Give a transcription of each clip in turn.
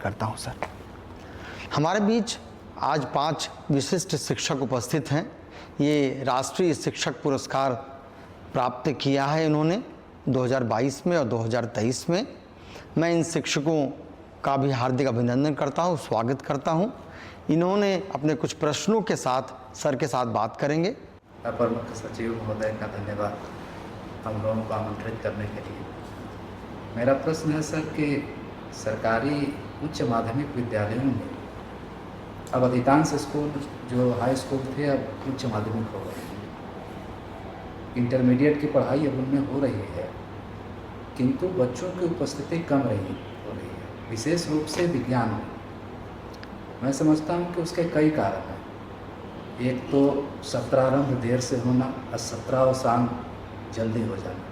करता हूं सर। हमारे बीच आज 5 विशिष्ट शिक्षक उपस्थित हैं। ये राष्ट्रीय शिक्षक पुरस्कार प्राप्त किया है इन्होंने 2022 में और 2023 में। मैं इन शिक्षकों का भी हार्दिक अभिनंदन करता हूं, स्वागत करता हूं। इन्होंने अपने कुछ प्रश्नों के साथ सर के साथ बात करेंगे। अपर मुख्य सचिव महोदय का धन्यवाद हम लोगों को आमंत्रित करने के लिए। मेरा प्रश्न है सर कि सरकारी उच्च माध्यमिक विद्यालयों में अब अधिकांश स्कूल जो हाई स्कूल थे अब उच्च माध्यमिक हो गए हैं। इंटरमीडिएट की पढ़ाई अब उनमें हो रही है, किंतु बच्चों की उपस्थिति कम हो रही है, विशेष रूप से विज्ञान में। मैं समझता हूँ कि उसके कई कारण हैं। एक तो सत्रारंभ देर से होना और सत्रावसान जल्दी हो जाना।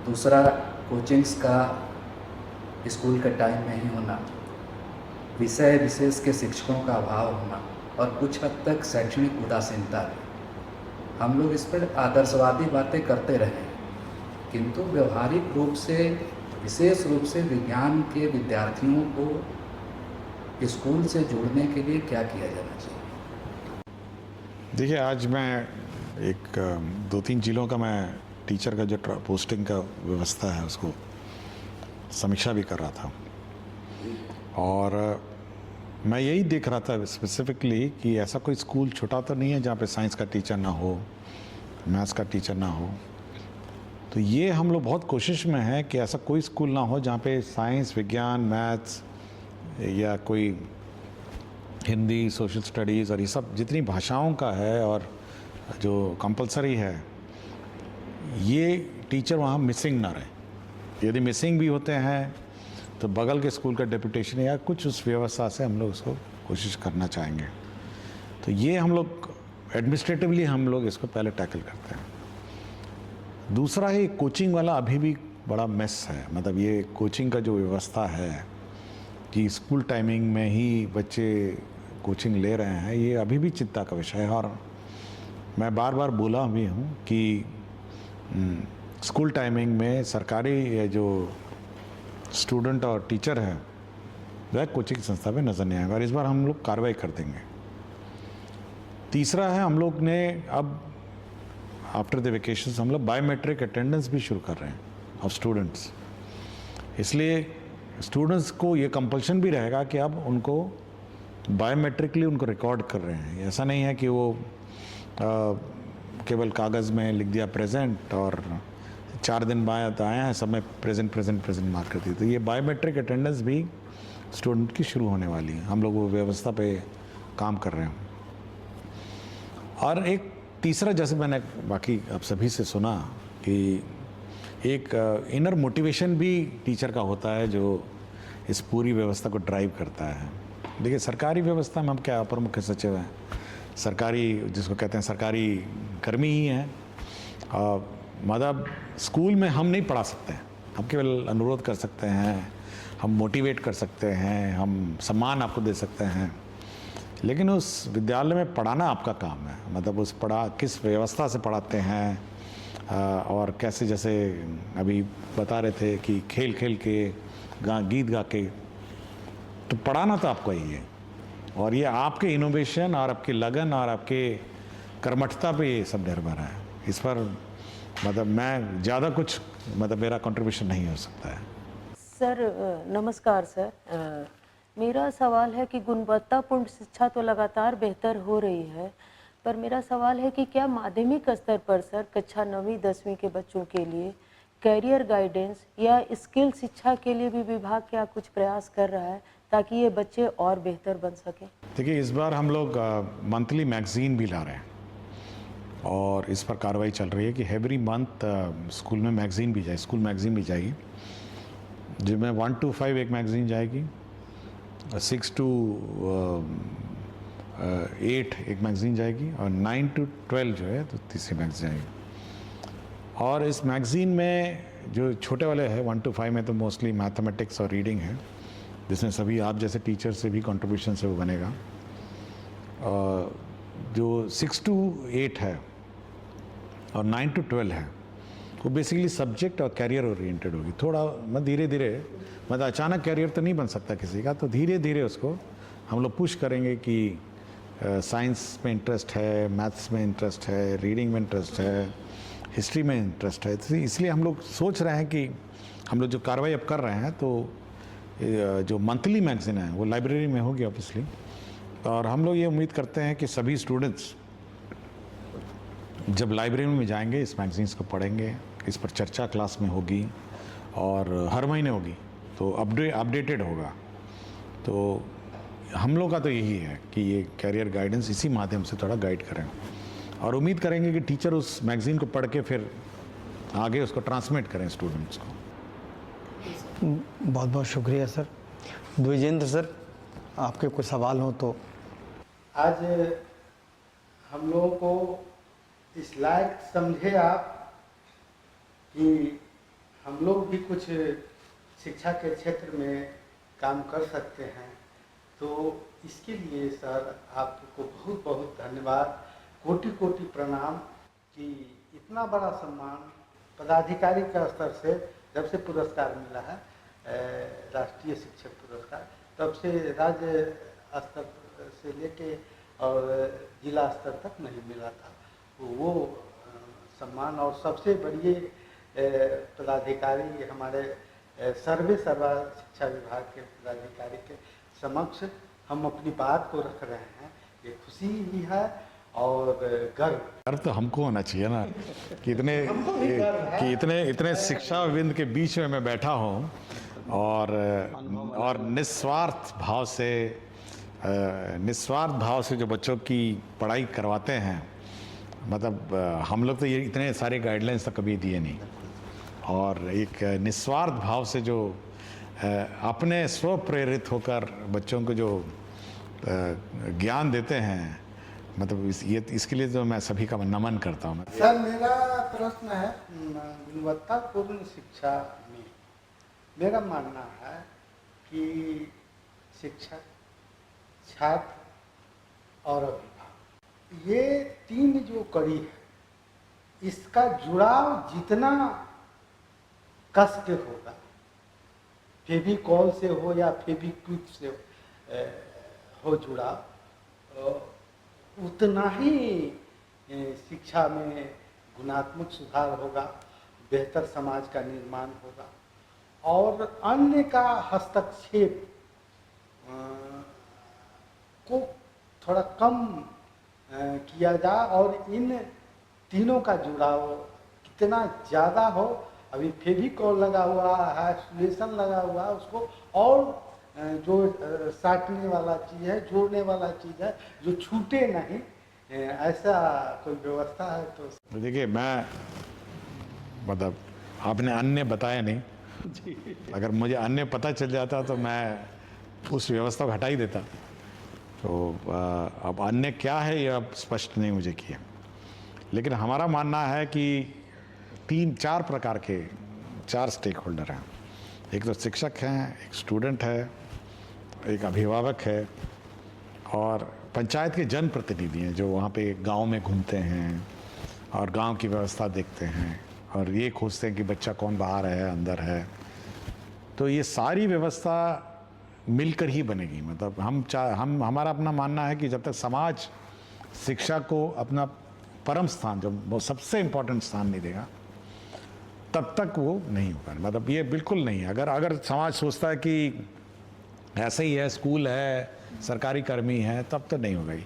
दूसरा, कोचिंग्स का स्कूल के टाइम में ही होना, विषय विशेष के शिक्षकों का अभाव होना और कुछ हद तक शैक्षणिक उदासीनता भी। हम लोग इस पर आदर्शवादी बातें करते रहे, किंतु व्यवहारिक रूप से विशेष रूप से विज्ञान के विद्यार्थियों को स्कूल से जोड़ने के लिए क्या किया जाना चाहिए? देखिए, आज मैं एक 2-3 जिलों का मैं टीचर का जो पोस्टिंग का व्यवस्था है उसको समीक्षा भी कर रहा था, और मैं यही देख रहा था स्पेसिफिकली कि ऐसा कोई स्कूल छोटा तो नहीं है जहाँ पे साइंस का टीचर ना हो, मैथ्स का टीचर ना हो। तो ये हम लोग बहुत कोशिश में हैं कि ऐसा कोई स्कूल ना हो जहाँ पे साइंस, विज्ञान, मैथ्स या कोई हिंदी, सोशल स्टडीज़ और ये सब जितनी भाषाओं का है और जो कंपलसरी है, ये टीचर वहाँ मिसिंग ना रहे। यदि मिसिंग भी होते हैं तो बगल के स्कूल का डेपुटेशन या कुछ उस व्यवस्था से हम लोग उसको कोशिश करना चाहेंगे। तो ये हम लोग एडमिनिस्ट्रेटिवली हम लोग इसको पहले टैकल करते हैं। दूसरा है, कोचिंग वाला अभी भी बड़ा मेस है। मतलब ये कोचिंग का जो व्यवस्था है कि स्कूल टाइमिंग में ही बच्चे कोचिंग ले रहे हैं, ये अभी भी चिंता का विषय है। और मैं बार बार बोला भी हूँ कि स्कूल टाइमिंग में सरकारी जो स्टूडेंट और टीचर है वह कोचिंग संस्था में नज़र नहीं आएगा, और इस बार हम लोग कार्रवाई कर देंगे। तीसरा है, हम लोग ने अब आफ्टर द वेकेशन हम लोग बायोमेट्रिक अटेंडेंस भी शुरू कर रहे हैं ऑफ स्टूडेंट्स। इसलिए स्टूडेंट्स को ये कंपल्शन भी रहेगा कि अब उनको बायोमेट्रिकली उनको रिकॉर्ड कर रहे हैं। ऐसा नहीं है कि वो केवल कागज़ में लिख दिया प्रेजेंट और 4 दिन बाद आया है सब में प्रेजेंट मार्क कर दी। तो ये बायोमेट्रिक अटेंडेंस भी स्टूडेंट की शुरू होने वाली है। हम लोग वो व्यवस्था पे काम कर रहे हैं। और एक तीसरा, जैसे मैंने बाकी आप सभी से सुना कि एक इनर मोटिवेशन भी टीचर का होता है जो इस पूरी व्यवस्था को ड्राइव करता है। देखिए, सरकारी व्यवस्था में हम क्या अपर मुख्य सचिव हैं, सरकारी जिसको कहते हैं सरकारी कर्मी ही हैं। मतलब स्कूल में हम नहीं पढ़ा सकते हैं, हम केवल अनुरोध कर सकते हैं, हम मोटिवेट कर सकते हैं, हम सम्मान आपको दे सकते हैं, लेकिन उस विद्यालय में पढ़ाना आपका काम है। मतलब उस किस व्यवस्था से पढ़ाते हैं और कैसे, जैसे अभी बता रहे थे कि खेल खेल के गीत गा के, तो पढ़ाना तो आपको ही है। और ये आपके इनोवेशन और आपकी लगन और आपके कर्मठता पे ये सब निर्भर है। इस पर मतलब मैं ज़्यादा कुछ मेरा कंट्रीब्यूशन नहीं हो सकता है। सर नमस्कार सर, मेरा सवाल है कि गुणवत्तापूर्ण शिक्षा तो लगातार बेहतर हो रही है, पर मेरा सवाल है कि क्या माध्यमिक स्तर पर सर कक्षा 9वीं 10वीं के बच्चों के लिए कैरियर गाइडेंस या स्किल शिक्षा के लिए भी विभाग क्या कुछ प्रयास कर रहा है ताकि ये बच्चे और बेहतर बन सकें? देखिए, इस बार हम लोग मंथली मैगजीन भी ला रहे हैं और इस पर कार्रवाई चल रही है कि एवरी मंथ स्कूल में मैगजीन भी जाए, स्कूल मैगजीन भी जाएगी, जिसमें 1 to 5 एक मैगजीन जाएगी, 6 to 8 एक मैगजीन जाएगी और 9 to 12 जो है तो तीसरी मैगजीन जाएगी। और इस मैगजीन में जो छोटे वाले हैं 1 to 5 में तो मोस्टली मैथमेटिक्स और रीडिंग है, जिसमें सभी आप जैसे टीचर से भी कंट्रीब्यूशन से वो बनेगा। जो 6 to 8 है और 9 to 12 है, वो बेसिकली सब्जेक्ट और कैरियर ओरिएंटेड होगी। थोड़ा मैं धीरे धीरे, मतलब अचानक कैरियर तो नहीं बन सकता किसी का, तो धीरे धीरे उसको हम लोग पुश करेंगे कि साइंस में इंटरेस्ट है, मैथ्स में इंटरेस्ट है, रीडिंग में इंटरेस्ट है, हिस्ट्री में इंटरेस्ट है। तो इसलिए हम लोग सोच रहे हैं कि हम लोग जो कार्रवाई अब कर रहे हैं, तो जो मंथली मैगज़ीन है वो लाइब्रेरी में होगी ऑब्वियसली, और हम लोग ये उम्मीद करते हैं कि सभी स्टूडेंट्स जब लाइब्रेरी में जाएंगे इस मैगज़ीन्स को पढ़ेंगे, इस पर चर्चा क्लास में होगी और हर महीने होगी, तो अपडेटेड होगा। तो हम लोग का तो यही है कि ये कैरियर गाइडेंस इसी माध्यम से थोड़ा गाइड करें, और उम्मीद करेंगे कि टीचर उस मैगज़ीन को पढ़ के फिर आगे उसको ट्रांसमिट करें स्टूडेंट्स को। बहुत बहुत शुक्रिया सर। द्विजेंद्र सर, आपके कोई सवाल हो तो। आज हम लोगों को इस लायक समझे आप कि हम लोग भी कुछ शिक्षा के क्षेत्र में काम कर सकते हैं, तो इसके लिए सर आपको बहुत बहुत धन्यवाद, कोटि कोटि प्रणाम कि इतना बड़ा सम्मान पदाधिकारी का स्तर से जब से पुरस्कार मिला है, राष्ट्रीय शिक्षक पुरस्कार, तब से राज्य स्तर से लेके और जिला स्तर तक नहीं मिला था। तो वो सम्मान, और सबसे बड़ी पदाधिकारी हमारे सर्वा शिक्षा विभाग के पदाधिकारी के समक्ष हम अपनी बात को रख रहे हैं। ये खुशी भी है और गर्व तो हमको होना चाहिए ना कि इतने शिक्षाविद के बीच में मैं बैठा हूँ, और निस्वार्थ भाव से जो बच्चों की पढ़ाई करवाते हैं, मतलब हम लोग तो ये इतने सारे गाइडलाइंस तो कभी दिए नहीं, और एक निस्वार्थ भाव से जो अपने स्व प्रेरित होकर बच्चों को जो ज्ञान देते हैं, मतलब इसके लिए तो मैं सभी का नमन करता हूँ। सर, मेरा प्रश्न है, गुणवत्तापूर्ण शिक्षा में मेरा मानना है कि शिक्षक, छात्र और अभिभावक, ये तीन जो कड़ी है, इसका जुड़ाव जितना कस के होगा, फेविकॉल से हो या फेविक्विक से हो जुड़ाव, उतना ही शिक्षा में गुणात्मक सुधार होगा, बेहतर समाज का निर्माण होगा, और अन्य का हस्तक्षेप को थोड़ा कम किया जाए, और इन तीनों का जुड़ाव कितना ज़्यादा हो। अभी फेविकॉल लगा हुआ है, सोल्यूशन लगा हुआ है, उसको और जो साटने वाला चीज़ है, जोड़ने वाला चीज़ है, जो छूटे नहीं, ऐसा कोई व्यवस्था है तो। देखिए, मैं मतलब आपने अन्य बताया नहीं, अगर मुझे अन्य पता चल जाता तो मैं उस व्यवस्था को हटा ही देता। तो अब अन्य क्या है ये अब स्पष्ट नहीं मुझे किया, लेकिन हमारा मानना है कि 3-4 प्रकार के 4 स्टेक होल्डर हैं। एक तो शिक्षक हैं, एक स्टूडेंट है, एक अभिभावक है, और पंचायत के जनप्रतिनिधि हैं जो वहाँ पे गांव में घूमते हैं और गांव की व्यवस्था देखते हैं, और ये खोजते हैं कि बच्चा कौन बाहर है अंदर है। तो ये सारी व्यवस्था मिलकर ही बनेगी। मतलब हमारा अपना मानना है कि जब तक समाज शिक्षा को अपना परम स्थान, जो वो सबसे इम्पोर्टेंट स्थान नहीं देगा, तब तक वो नहीं होगा। मतलब ये बिल्कुल नहीं है। अगर समाज सोचता है कि ऐसे ही है, स्कूल है, सरकारी कर्मी है, तब तो नहीं होगा ही।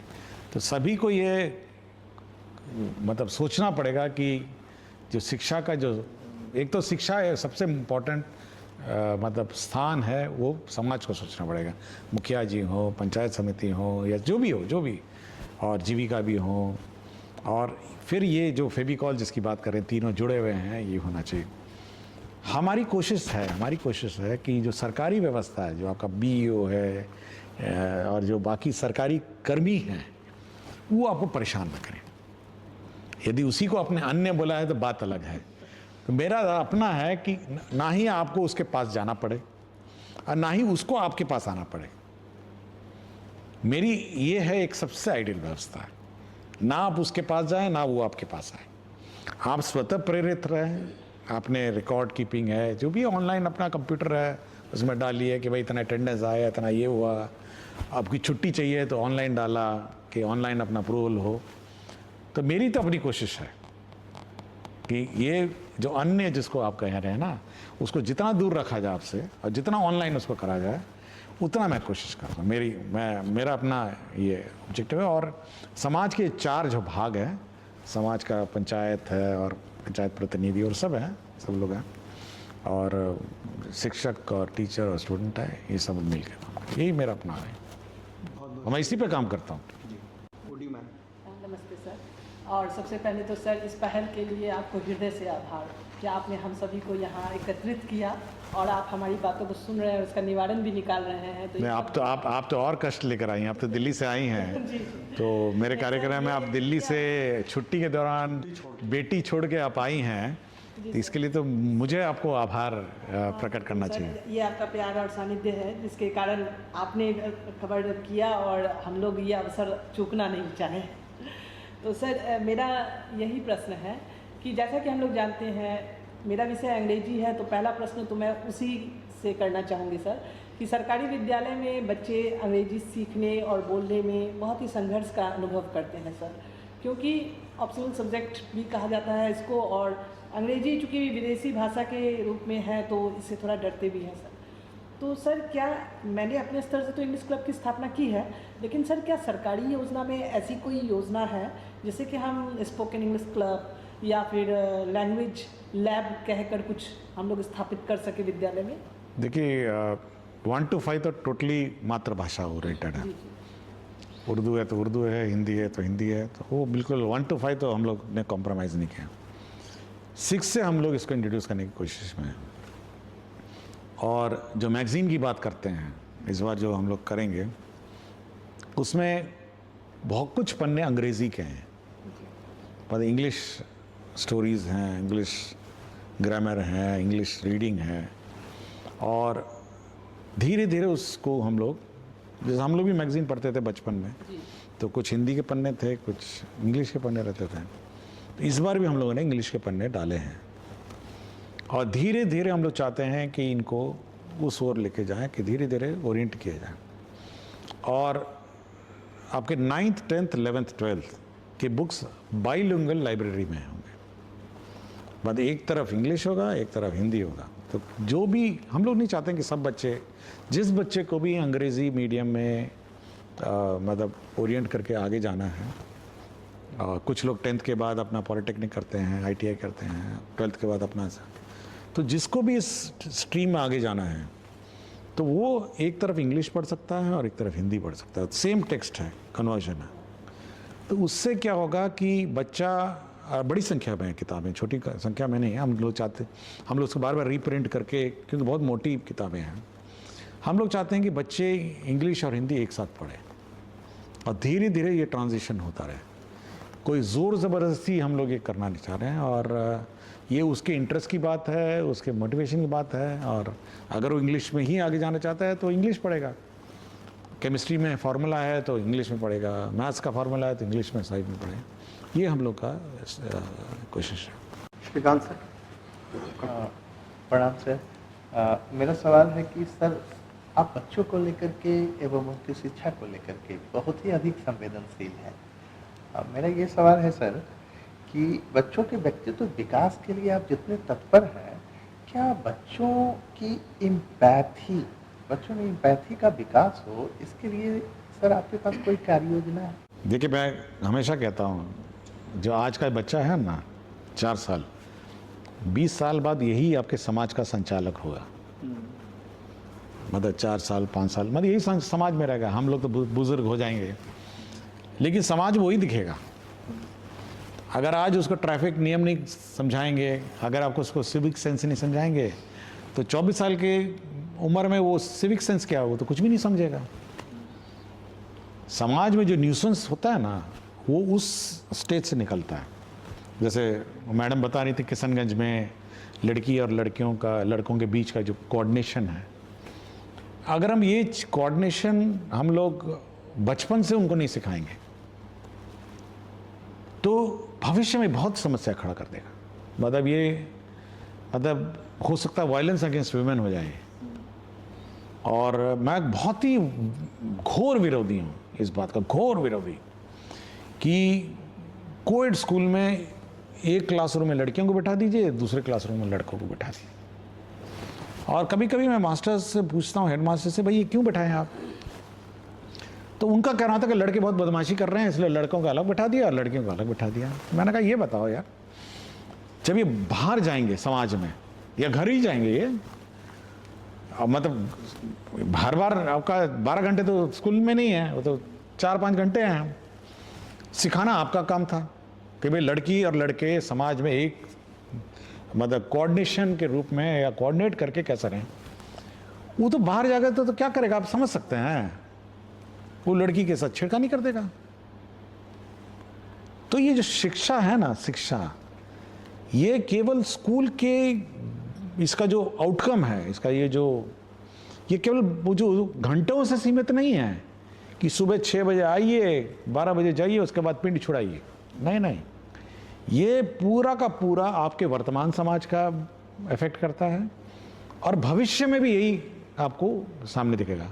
तो सभी को ये मतलब सोचना पड़ेगा कि जो शिक्षा का जो एक तो शिक्षा है सबसे इम्पोर्टेंट मतलब स्थान है, वो समाज को सोचना पड़ेगा। मुखिया जी हो, पंचायत समिति हो, या जो भी, और जीविका भी हो, और फिर ये जो फेविकॉल जिसकी बात करें, तीनों जुड़े हुए हैं, ये होना चाहिए। हमारी कोशिश है कि जो सरकारी व्यवस्था है, जो आपका बीईओ है और जो बाकी सरकारी कर्मी हैं, वो आपको परेशान न करें। यदि उसी को अपने अन्य बोला है तो बात अलग है। तो मेरा अपना है कि ना ही आपको उसके पास जाना पड़े और ना ही उसको आपके पास आना पड़े। मेरी ये है एक सबसे आइडियल व्यवस्था है। ना आप उसके पास जाएं, ना वो आपके पास आए। आप स्वतः प्रेरित रहें, आपने रिकॉर्ड कीपिंग है, जो भी ऑनलाइन अपना कंप्यूटर है उसमें डालिए कि भाई इतना अटेंडेंस आया, इतना ये हुआ। आपकी छुट्टी चाहिए तो ऑनलाइन डाला कि ऑनलाइन अपना अप्रूवल हो। तो मेरी तो अपनी कोशिश है कि ये जो अन्य जिसको आप कह रहे हैं ना, उसको जितना दूर रखा जाए आपसे और जितना ऑनलाइन उसको करा जाए उतना मैं कोशिश करता हूँ। मेरा अपना ये ऑब्जेक्टिव है। और समाज के 4 जो भाग हैं, समाज का पंचायत है और पंचायत प्रतिनिधि और सब हैं, सब लोग हैं, और शिक्षक और टीचर और स्टूडेंट है, ये सब मिल के काम करते हैं। यही मेरा अपना है, मैं इसी पे काम करता हूँ। नमस्ते सर। और सबसे पहले तो सर इस पहल के लिए आपको हृदय से आभार कि आपने हम सभी को यहाँ एकत्रित किया और आप हमारी बातों को सुन रहे हैं और उसका निवारण भी निकाल रहे हैं। तो नहीं, आप तो और कष्ट लेकर आई हैं, आप तो दिल्ली से आई हैं। तो मेरे कार्यक्रम में आप दिल्ली से छुट्टी के दौरान बेटी छोड़ के आप आई हैं, तो इसके लिए तो मुझे आपको आभार प्रकट करना चाहिए। ये आपका प्यार और सानिध्य है जिसके कारण आपने खबर किया और हम लोग ये अवसर चूकना नहीं चाहें। तो सर मेरा यही प्रश्न है कि जैसा कि हम लोग जानते हैं मेरा विषय अंग्रेजी है, तो पहला प्रश्न तो मैं उसी से करना चाहूँगी सर कि सरकारी विद्यालय में बच्चे अंग्रेजी सीखने और बोलने में बहुत ही संघर्ष का अनुभव करते हैं सर, क्योंकि ऑप्शनल सब्जेक्ट भी कहा जाता है इसको, और अंग्रेजी चूँकि विदेशी भाषा के रूप में है तो इससे थोड़ा डरते भी हैं सर। तो सर क्या मैंने अपने स्तर से तो इंग्लिश क्लब की स्थापना की है, लेकिन सर क्या सरकारी योजना में ऐसी कोई योजना है जैसे कि हम स्पोकन इंग्लिश क्लब या फिर लैंग्वेज लैब कहकर कुछ हम लोग स्थापित कर सके विद्यालय में? देखिए 1 to 5 तो टोटली मातृभाषा ओरिएंटेड है। उर्दू है तो उर्दू है, हिंदी है तो हिंदी है, तो वो बिल्कुल 1 to 5 तो हम लोग ने कॉम्प्रोमाइज़ नहीं किया। 6 से हम लोग इसको इंट्रोड्यूस करने की कोशिश में हैं। और जो मैगज़ीन की बात करते हैं इस बार जो हम लोग करेंगे, उसमें बहुत कुछ पन्ने अंग्रेज़ी के हैं, पर इंग्लिश स्टोरीज़ हैं, इंग्लिश ग्रामर है, इंग्लिश रीडिंग है, और धीरे धीरे उसको हम लोग, जैसे हम लोग भी मैगज़ीन पढ़ते थे बचपन में, तो कुछ हिंदी के पन्ने थे, कुछ इंग्लिश के पन्ने रहते थे, तो इस बार भी हम लोगों ने इंग्लिश के पन्ने डाले हैं। और धीरे धीरे हम लोग चाहते हैं कि इनको उस ओर लेके जाएं कि धीरे धीरे ओरिएंट किया जाए। और आपके 9th 10th 11th 12th के बुक्स बाइलिंगुअल लाइब्रेरी में होंगे, मतलब एक तरफ इंग्लिश होगा, एक तरफ हिंदी होगा। तो जो भी हम लोग नहीं चाहते हैं कि सब बच्चे, जिस बच्चे को भी अंग्रेज़ी मीडियम में मतलब ओरिएंट करके आगे जाना है, कुछ लोग 10th के बाद अपना पॉलिटेक्निक करते हैं, ITI करते हैं, 12th के बाद अपना, तो जिसको भी इस स्ट्रीम में आगे जाना है तो वो एक तरफ इंग्लिश पढ़ सकता है और एक तरफ हिंदी पढ़ सकता है। सेम टेक्स्ट है, कन्वर्जन है। तो उससे क्या होगा कि बच्चा, बड़ी संख्या में किताबें, छोटी संख्या में नहीं है, हम लोग चाहते, हम लोग उसको बार बार रीप्रिंट करके, क्योंकि बहुत मोटी किताबें हैं, हम लोग चाहते हैं कि बच्चे इंग्लिश और हिंदी एक साथ पढ़ें और धीरे धीरे ये ट्रांजिशन होता रहे। कोई ज़ोर ज़बरदस्ती हम लोग ये करना नहीं चाह रहे हैं, और ये उसके इंटरेस्ट की बात है, उसके मोटिवेशन की बात है। और अगर वो इंग्लिश में ही आगे जाना चाहता है तो इंग्लिश पढ़ेगा, केमिस्ट्री में फार्मूला है तो इंग्लिश में पढ़ेगा, मैथ्स का फार्मूला है तो इंग्लिश में साइड में पढ़ेगा। ये हम लोग का कोशिश है। श्रीकांत सर। प्रणाम सर। मेरा सवाल है कि सर आप बच्चों को लेकर के एवं उनकी शिक्षा को लेकर के बहुत ही अधिक संवेदनशील हैं। मेरा ये सवाल है सर कि बच्चों के व्यक्तित्व विकास के लिए आप जितने तत्पर हैं, क्या बच्चों में इम्पैथी का विकास हो, इसके लिए सर आपके पास कोई कार्य योजना है? देखिए, मैं हमेशा कहता हूँ, जो आज का बच्चा है ना, 4 साल, 20 साल बाद यही आपके समाज का संचालक होगा। मतलब 4 साल 5 साल मतलब यही समाज में रहेगा। हम लोग तो बुजुर्ग हो जाएंगे, लेकिन समाज वही दिखेगा। अगर आज उसको ट्रैफिक नियम नहीं समझाएंगे, अगर आपको उसको सिविक सेंस नहीं समझाएंगे, तो 24 साल के उम्र में वो सिविक सेंस क्या हो, तो कुछ भी नहीं समझेगा। समाज में जो न्यूसेंस होता है ना, वो उस स्टेज से निकलता है। जैसे मैडम बता रही थी, किशनगंज में लड़की और लड़कों के बीच का जो कोऑर्डिनेशन है, अगर हम ये कोऑर्डिनेशन हम लोग बचपन से उनको नहीं सिखाएंगे तो भविष्य में बहुत समस्या खड़ा कर देगा। मतलब ये मतलब हो सकता है वायलेंस अगेंस्ट वुमेन हो जाए। और मैं बहुत ही घोर विरोधी हूँ इस बात का, घोर विरोधी, कि कोएड स्कूल में एक क्लासरूम में लड़कियों को बैठा दीजिए, दूसरे क्लासरूम में लड़कों को बैठा दीजिए। और कभी कभी मैं मास्टर्स से पूछता हूँ, हेडमास्टर से, भाई ये क्यों बैठाएं आप? तो उनका कहना था कि लड़के बहुत बदमाशी कर रहे हैं इसलिए लड़कों को अलग बैठा दिया और लड़कियों को अलग बैठा दिया। मैंने कहा ये बताओ यार, जब ये बाहर जाएंगे समाज में या घर ही जाएंगे ये, मतलब हर बार आपका 12 घंटे तो स्कूल में नहीं है, वो तो 4-5 घंटे हैं। सिखाना आपका काम था कि भाई लड़की और लड़के समाज में एक मतलब कोऑर्डिनेशन के रूप में या कोऑर्डिनेट करके कैसे रहें। वो तो बाहर जाकर तो क्या करेगा आप समझ सकते हैं, वो लड़की के साथ छेड़खानी कर देगा। तो ये जो शिक्षा है ना, शिक्षा, ये केवल स्कूल के इसका जो आउटकम है, इसका ये केवल वो जो घंटों से सीमित नहीं है कि सुबह 6 बजे आइए 12 बजे जाइए उसके बाद पिंड छुड़ाइए। नहीं नहीं, ये पूरा का पूरा आपके वर्तमान समाज का इफेक्ट करता है और भविष्य में भी यही आपको सामने दिखेगा।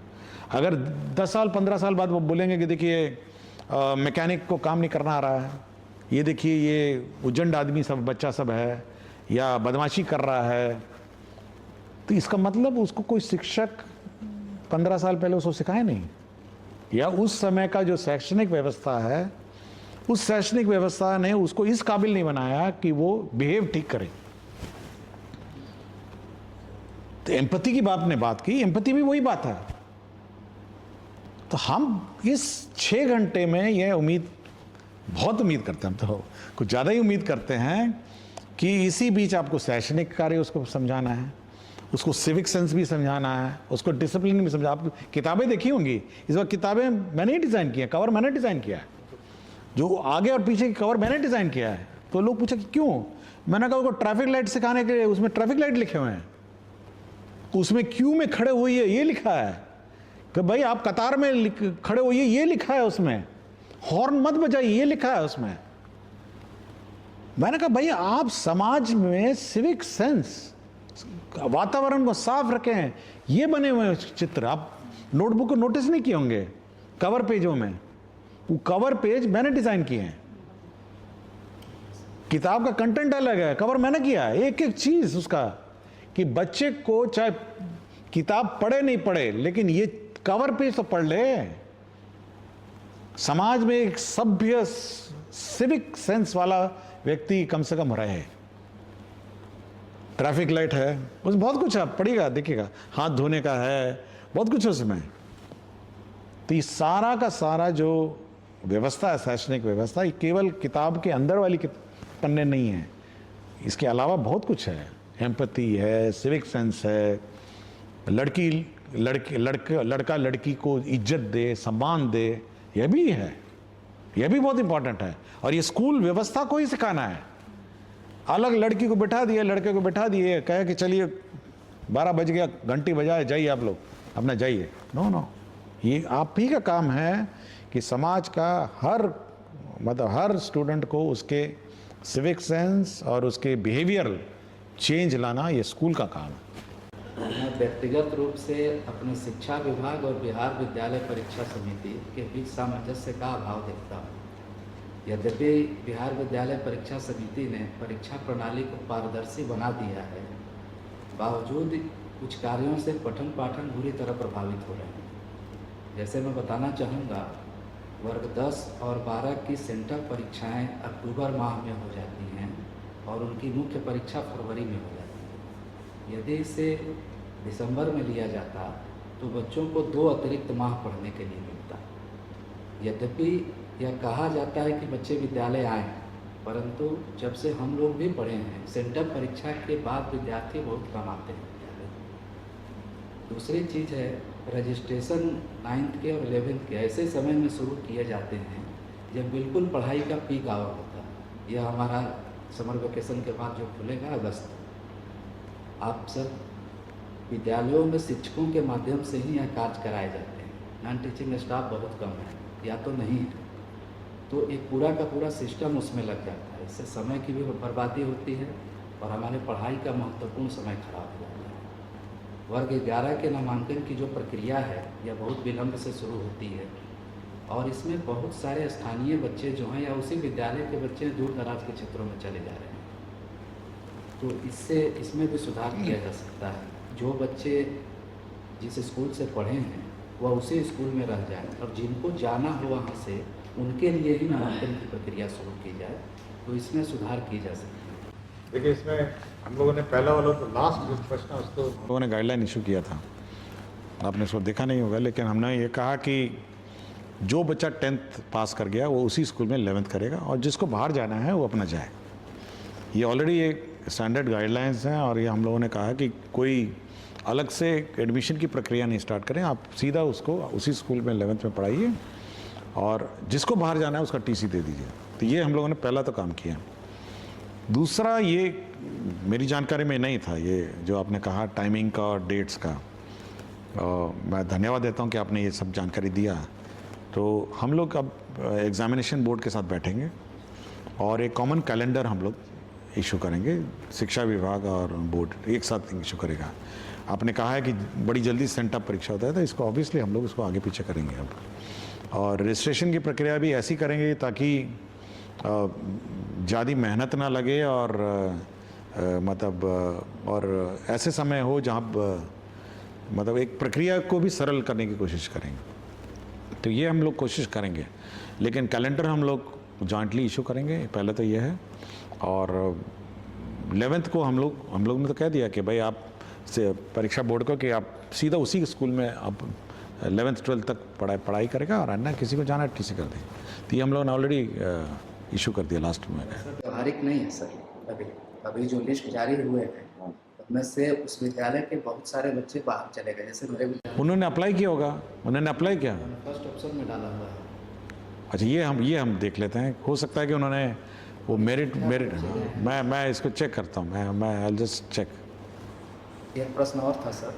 अगर 10 साल 15 साल बाद वो बोलेंगे कि देखिए मैकेनिक को काम नहीं करना आ रहा है, ये देखिए ये उजंड आदमी सब बच्चा सब है या बदमाशी कर रहा है, तो इसका मतलब उसको कोई शिक्षक 15 साल पहले उसको सिखाए नहीं, या उस समय का जो शैक्षणिक व्यवस्था है उस शैक्षणिक व्यवस्था ने उसको इस काबिल नहीं बनाया कि वो बिहेव ठीक करे। तो एम्पैथी की आपने बात की, एम्पैथी भी वही बात है। तो हम इस 6 घंटे में यह बहुत उम्मीद करते हैं, हम तो कुछ ज़्यादा ही उम्मीद करते हैं कि इसी बीच आपको शैक्षणिक कार्य उसको समझाना है, उसको सिविक सेंस भी समझाना है, उसको डिसिप्लिन भी समझा। आप किताबें देखी होंगी, इस बार किताबें मैंने ही डिज़ाइन किया, कवर मैंने डिज़ाइन किया है, जो आगे और पीछे की कवर मैंने डिज़ाइन किया है। तो लोग पूछे कि क्यों, मैंने कहा उसको ट्रैफिक लाइट सिखाने के लिए उसमें ट्रैफिक लाइट लिखे हुए हैं, उसमें क्यू में खड़े हुई है ये लिखा है कि भाई आप कतार में खड़े होइए ये लिखा है, उसमें हॉर्न मत बजाइए ये लिखा है उसमें। मैंने कहा भाई आप समाज में सिविक सेंस, वातावरण को साफ रखें, ये बने हुए चित्र आप नोटबुक को नोटिस नहीं किए होंगे कवर पेजों में, वो कवर पेज मैंने डिजाइन किए हैं। किताब का कंटेंट अलग है, कवर मैंने किया है, एक एक चीज उसका, कि बच्चे को चाहे किताब पढ़े नहीं पढ़े लेकिन ये कवर पेज तो पढ़ ले। समाज में एक सभ्य सिविक सेंस वाला व्यक्ति कम से कम रहे। ट्रैफिक लाइट है, उसमें बहुत कुछ आप पढ़िएगा देखिएगा, हाथ धोने का है, बहुत कुछ उसमें। तो ये सारा का सारा जो व्यवस्था है, शैक्षणिक व्यवस्था, ये केवल किताब के अंदर वाली पन्ने नहीं है, इसके अलावा बहुत कुछ है। एम्पैथी है, सिविक सेंस है, लड़का लड़की को इज्जत दे, सम्मान दे, यह भी है, यह भी बहुत इंपॉर्टेंट है। और ये स्कूल व्यवस्था को ही सिखाना है। अलग लड़की को बैठा दिए, लड़के को बैठा दिए, कहे कि चलिए 12 बज गया, घंटी बजाए, जाइए आप लोग अपना जाइए। नो नो, ये आप ही का काम है कि समाज का हर स्टूडेंट को उसके सिविक सेंस और उसके बिहेवियर चेंज लाना, ये स्कूल का काम है। मैं व्यक्तिगत रूप से अपने शिक्षा विभाग और बिहार विद्यालय परीक्षा समिति के बीच सामंजस्य का अभाव देखता हूँ। यद्यपि बिहार विद्यालय परीक्षा समिति ने परीक्षा प्रणाली को पारदर्शी बना दिया है, बावजूद कुछ कार्यों से पठन पाठन बुरी तरह प्रभावित हो रहे हैं। जैसे मैं बताना चाहूँगा, वर्ग 10 और 12 की सेंटर परीक्षाएं अक्टूबर माह में हो जाती हैं और उनकी मुख्य परीक्षा फरवरी में हो जाती है। यदि इसे दिसंबर में लिया जाता तो बच्चों को 2 अतिरिक्त माह पढ़ने के लिए मिलता। यद्यपि यह कहा जाता है कि बच्चे विद्यालय आएँ, परंतु जब से हम लोग भी पढ़े हैं, सेंटर परीक्षा के बाद विद्यार्थी बहुत कम आते हैं विद्यालय। दूसरी चीज़ है, रजिस्ट्रेशन 9th के और 11th के ऐसे समय में शुरू किए जाते हैं जब बिल्कुल पढ़ाई का पीक आवर होता है। यह हमारा समर वेकेशन के बाद जो खुलेगा अगस्त। आप सब विद्यालयों में शिक्षकों के माध्यम से ही यह कार्य कराए जाते हैं। नॉन टीचिंग स्टाफ बहुत कम है या तो नहीं है, तो एक पूरा का पूरा सिस्टम उसमें लग जाता है। इससे समय की भी बर्बादी होती है और हमारे पढ़ाई का महत्वपूर्ण समय खराब हो जाता है। वर्ग 11 के नामांकन की जो प्रक्रिया है यह बहुत विलम्ब से शुरू होती है और इसमें बहुत सारे स्थानीय बच्चे जो हैं या उसी विद्यालय के बच्चे दूर दराज के क्षेत्रों में चले जा रहे हैं। तो इसमें भी सुधार किया जा सकता है। जो बच्चे जिस स्कूल से पढ़े हैं वह उसी स्कूल में रह जाएं और जिनको जाना हो वहाँ से उनके लिए ही नामांकन की प्रक्रिया शुरू की जाए, तो इसमें सुधार की जा सकती है। देखिए, इसमें हम लोगों ने पहला वाला तो लास्ट जो प्रश्न है उसको लोगों ने गाइडलाइन इशू किया था, आपने उसको देखा नहीं होगा, लेकिन हमने ये कहा कि जो बच्चा 10th पास कर गया वो उसी स्कूल में 11th करेगा और जिसको बाहर जाना है वो अपना जाए। ये ऑलरेडी एक स्टैंडर्ड गाइडलाइंस हैं और ये हम लोगों ने कहा कि कोई अलग से एडमिशन की प्रक्रिया नहीं स्टार्ट करें, आप सीधा उसको उसी स्कूल में 11th में पढ़ाइए और जिसको बाहर जाना है उसका टीसी दे दीजिए। तो ये हम लोगों ने पहला तो काम किया। दूसरा, ये मेरी जानकारी में नहीं था, ये जो आपने कहा टाइमिंग का और डेट्स का, मैं धन्यवाद देता हूँ कि आपने ये सब जानकारी दिया। तो हम लोग अब एग्ज़ामिनेशन बोर्ड के साथ बैठेंगे और एक कॉमन कैलेंडर हम लोग इशू करेंगे, शिक्षा विभाग और बोर्ड एक साथ इशू करेगा। आपने कहा है कि बड़ी जल्दी सेंटअप परीक्षा होता है, तो इसको ऑब्वियसली हम लोग इसको आगे पीछे करेंगे अब, और रजिस्ट्रेशन की प्रक्रिया भी ऐसी करेंगे ताकि ज़्यादा मेहनत ना लगे और और ऐसे समय हो जहाँ मतलब एक प्रक्रिया को भी सरल करने की कोशिश करेंगे। तो ये हम लोग कोशिश करेंगे, लेकिन कैलेंडर हम लोग जॉइंटली इशू करेंगे, पहले तो ये है। और 11th को हम लोग ने तो कह दिया कि भाई आप से परीक्षा बोर्ड को कि आप सीधा उसी स्कूल में आप 11th 12th तक पढ़ाई करेगा और अन्य किसी को जाना है टीसी कर दें। तो ये हम लोगों ने ऑलरेडी इशू कर दिया लास्ट में। व्यवहारिक नहीं है सर, अभी जो लिस्ट जारी हुए हैं उनमें से उस विद्यालय के बहुत सारे बच्चे बाहर चले गए। जैसे मेरे विद्यालय उन्होंने अप्लाई किया होगा, उन्होंने अप्लाई किया, फर्स्ट ऑप्शन में डाला हुआ है। अच्छा, ये हम देख लेते हैं, हो सकता है कि उन्होंने वो मेरिट मैं इसको चेक करता हूँ, मैं आई जस्ट चेक। एक प्रश्न और था सर,